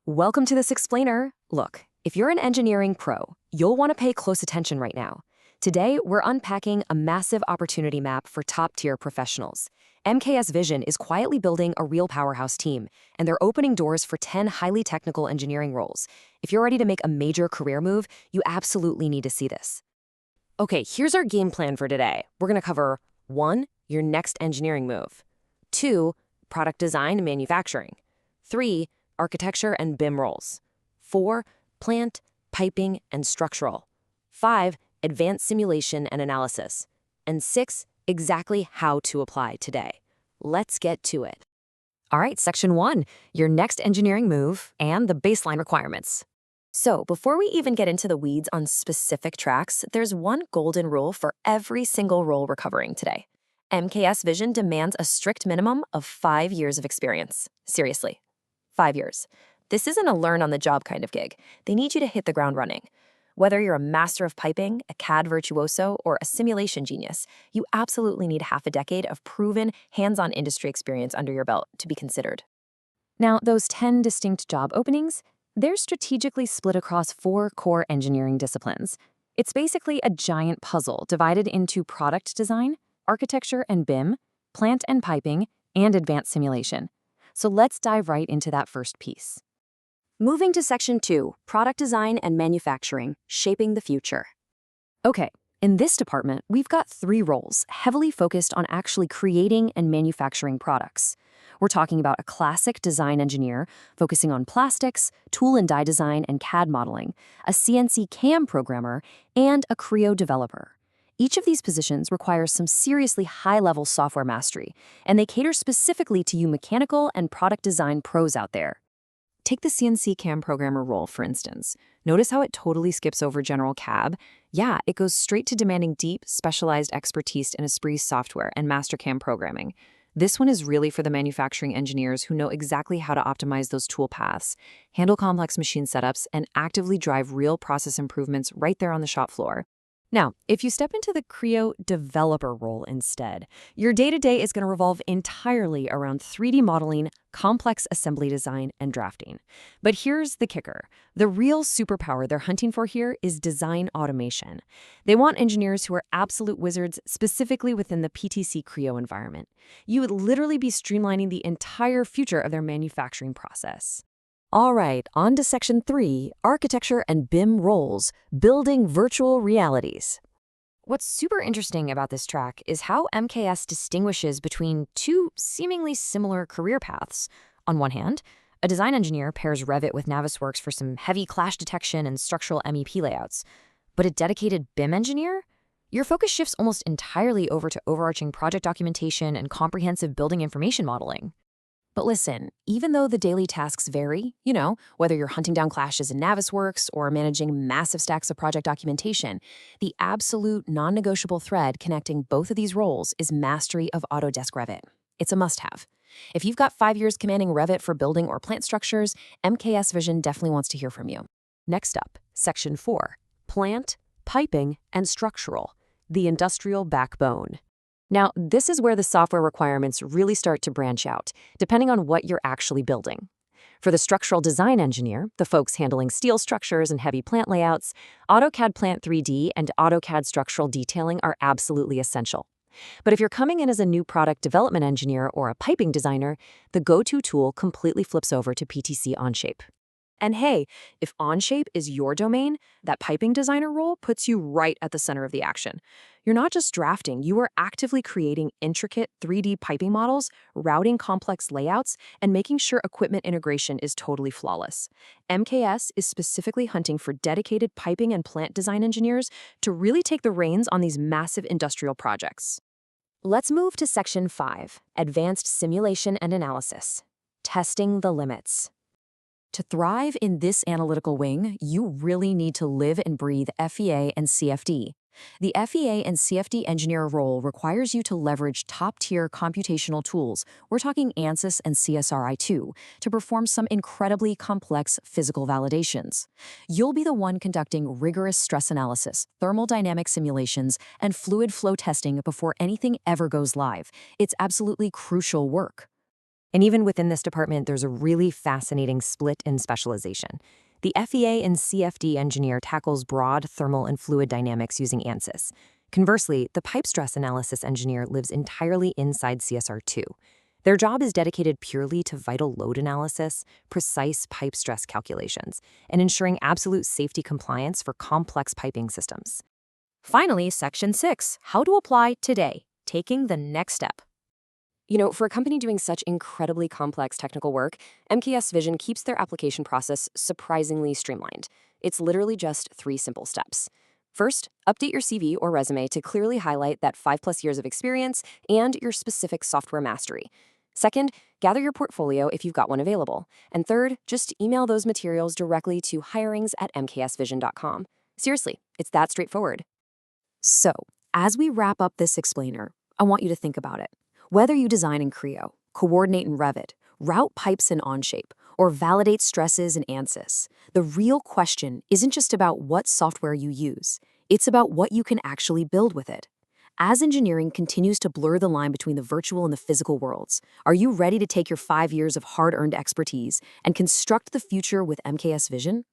Welcome to this explainer. Look, if you're an engineering pro, you'll want to pay close attention right now. Today, we're unpacking a massive opportunity map for top-tier professionals. MKS Vision is quietly building a real powerhouse team, and they're opening doors for 10 highly technical engineering roles. If you're ready to make a major career move, you absolutely need to see this. Okay, here's our game plan for today. We're going to cover 1. Your next engineering move. 2. Product design and manufacturing. 3. Architecture and BIM roles. 4. Plant, piping, and structural. 5. Advanced simulation and analysis. And 6. Exactly how to apply today. Let's get to it. All right, section 1, your next engineering move and the baseline requirements. So before we even get into the weeds on specific tracks, there's one golden rule for every single role we're covering today. MKS Vision demands a strict minimum of 5 years of experience. Seriously, 5 years. This isn't a learn-on-the-job kind of gig. They need you to hit the ground running. Whether you're a master of piping, a CAD virtuoso, or a simulation genius, you absolutely need half a decade of proven, hands-on industry experience under your belt to be considered. Now, those 10 distinct job openings, they're strategically split across 4 core engineering disciplines. It's basically a giant puzzle divided into product design, architecture and BIM, plant and piping, and advanced simulation. So let's dive right into that first piece. Moving to section 2, product design and manufacturing, shaping the future. Okay, in this department, we've got 3 roles heavily focused on actually creating and manufacturing products. We're talking about a classic design engineer focusing on plastics, tool and die design and CAD modeling, a CNC CAM programmer, and a Creo developer. Each of these positions requires some seriously high-level software mastery, and they cater specifically to you mechanical and product design pros out there. Take the CNC CAM programmer role, for instance. Notice how it totally skips over general CAD? Yeah, it goes straight to demanding deep, specialized expertise in Esprit software and Mastercam programming. This one is really for the manufacturing engineers who know exactly how to optimize those tool paths, handle complex machine setups, and actively drive real process improvements right there on the shop floor. Now, if you step into the Creo developer role instead, your day-to-day is going to revolve entirely around 3D modeling, complex assembly design, and drafting. But here's the kicker. The real superpower they're hunting for here is design automation. They want engineers who are absolute wizards specifically within the PTC Creo environment. You would literally be streamlining the entire future of their manufacturing process. All right, on to section 3, architecture and BIM roles, building virtual realities. What's super interesting about this track is how MKS distinguishes between 2 seemingly similar career paths. On one hand, a design engineer pairs Revit with Navisworks for some heavy clash detection and structural MEP layouts. But a dedicated BIM engineer? Your focus shifts almost entirely over to overarching project documentation and comprehensive building information modeling. But listen, even though the daily tasks vary, whether you're hunting down clashes in Navisworks or managing massive stacks of project documentation, the absolute non-negotiable thread connecting both of these roles is mastery of Autodesk Revit. It's a must-have. If you've got 5 years commanding Revit for building or plant structures, MKS Vision definitely wants to hear from you. Next up, section 4, plant, piping, and structural, the industrial backbone. Now, this is where the software requirements really start to branch out, depending on what you're actually building. For the structural design engineer, the folks handling steel structures and heavy plant layouts, AutoCAD Plant 3D and AutoCAD Structural Detailing are absolutely essential. But if you're coming in as a new product development engineer or a piping designer, the go-to tool completely flips over to PTC Onshape. And hey, if Onshape is your domain, that piping designer role puts you right at the center of the action. You're not just drafting, you are actively creating intricate 3D piping models, routing complex layouts, and making sure equipment integration is totally flawless. MKS is specifically hunting for dedicated piping and plant design engineers to really take the reins on these massive industrial projects. Let's move to section 5, advanced simulation and analysis, testing the limits. To thrive in this analytical wing, you really need to live and breathe FEA and CFD. The FEA and CFD engineer role requires you to leverage top-tier computational tools, we're talking ANSYS and CSRI2, to perform some incredibly complex physical validations. You'll be the one conducting rigorous stress analysis, thermodynamic simulations, and fluid flow testing before anything ever goes live. It's absolutely crucial work. And even within this department, there's a really fascinating split in specialization. The FEA and CFD engineer tackles broad thermal and fluid dynamics using ANSYS. Conversely, the pipe stress analysis engineer lives entirely inside CSR2. Their job is dedicated purely to vital load analysis, precise pipe stress calculations, and ensuring absolute safety compliance for complex piping systems. Finally, Section 6, how to apply today, taking the next step. For a company doing such incredibly complex technical work, MKS Vision keeps their application process surprisingly streamlined. It's literally just 3 simple steps. First, update your CV or resume to clearly highlight that 5+ years of experience and your specific software mastery. Second, gather your portfolio if you've got one available. And third, just email those materials directly to hirings@mksvision.com. Seriously, it's that straightforward. So, as we wrap up this explainer, I want you to think about it. Whether you design in Creo, coordinate in Revit, route pipes in Onshape, or validate stresses in ANSYS, the real question isn't just about what software you use, it's about what you can actually build with it. As engineering continues to blur the line between the virtual and the physical worlds, are you ready to take your 5 years of hard-earned expertise and construct the future with MKS Vision?